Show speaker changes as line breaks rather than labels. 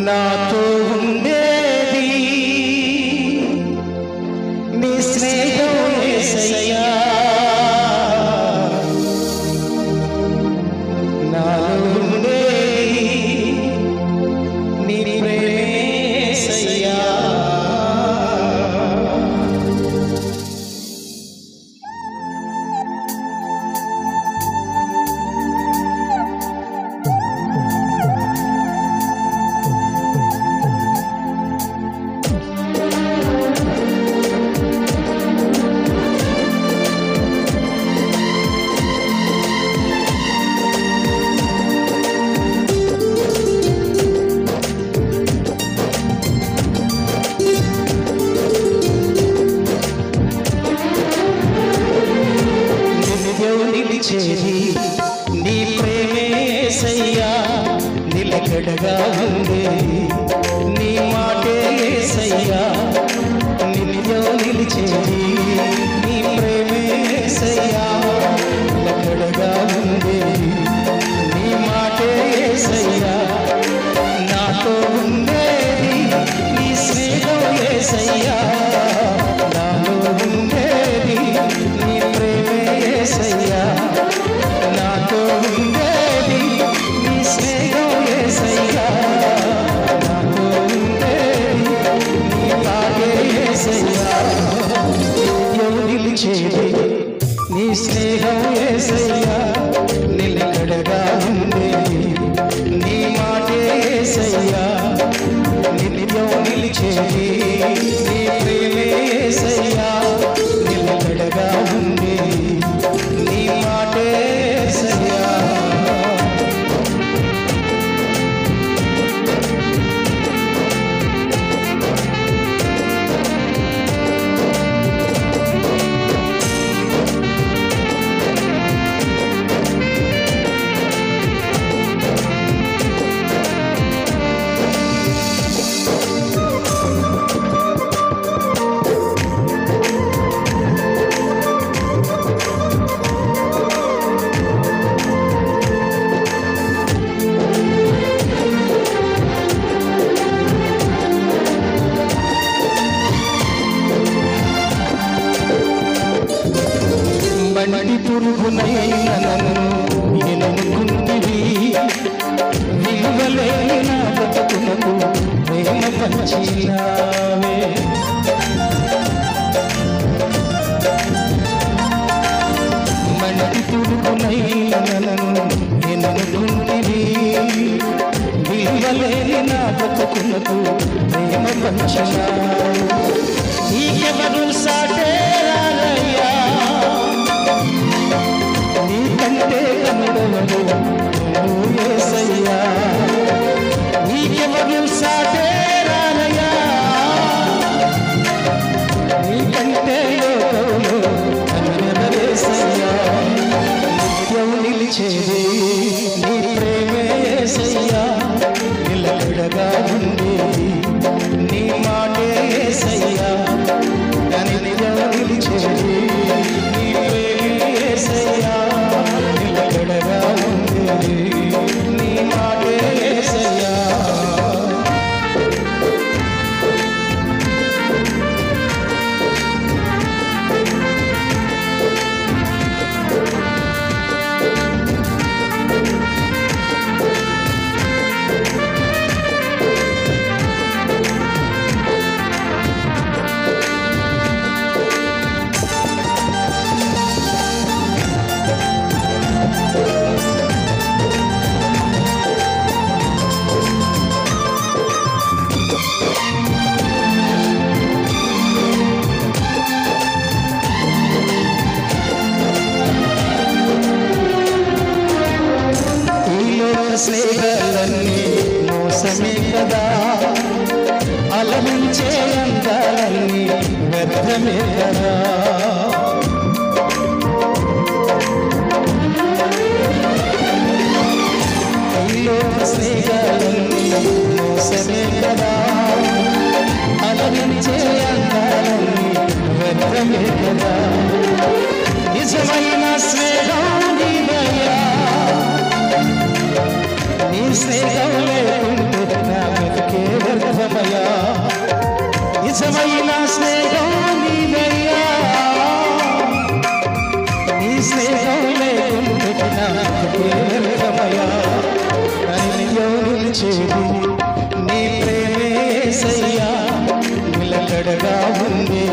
నాతో ఉండేది నీ స్నేహం యేసయ్యా, నాలో ఉండేది నీ ప్రేమ యేసయ్యా. నీ ప్రేమే యేసయ్యా, నిలకడగా ఉండేది నీ మాటే యేసయ్యా, నిత్యం నిలిచేది నీ ప్రేమే యేసయ్యా, నిలకడగా ఉండేది నీ మాటే యేసయ్యా, నాతో ఉండేది నీ స్నేహం యేసయ్యా, నాలో ఉండేది నీ ప్రేమే యేసయ్యా, నాతో ఉండేది నీ స్నేహం యేసయ్యా, నాతో ఉండేది నీ పాటే యేసయ్యా, నిత్యం నిలిచేది నీ స్నేహం యేసయ్యా, నిలకడగా ఉండేది నీ మాటే యేసయ్యా, నిత్యం నిలిచేది నీ ప్రేమే యేసయ్యా, నిలకడగా ఉండేది నీ మాటే యేసయ్యా. బండి పురుగునైన నన్ను ఎన్నుకుంటివి, విలువలేని నా బతుకునకు ప్రేమ పంచినావే, బండి పురుగునైన నన్ను ఎన్నుకుంటివి, విలువలేని నా బతుకునకు ప్రేమ పంచినావే, నీకెవరు సాటే రారయ్యా, నీకంటే కనుడవడు యేసయ్యా, నీకెవరు సాటే రారయ్యా, నీకంటే లోకంలో కనుడవడు యేసయ్యా, నిత్యం నిలిచేది నీ ప్రేమే యేసయ్యా, నిలకడగా ఉండేది నీ మాటే యేసయ్యా, నిత్యం నిలిచేది నీ ప్రేమే యేసయ్యా, నిలకడగా ఉండేది నీ మాటే యేసయ్యా. స్నేహాలన్నీ మోసమే కదా, అలమించే అందాలన్నీ వ్యర్థమే కదా, స్నేహాలన్నీ మోసమే కదా, అలమించే అందాలన్నీ వ్యర్థమే కదా, నిజమైన స్నేహం నీదయ్యా, నీ స్నేహం లేకుంటే నిలిచేది నీ ప్రేమే యేసయ్యా నిలకడగా ఉంది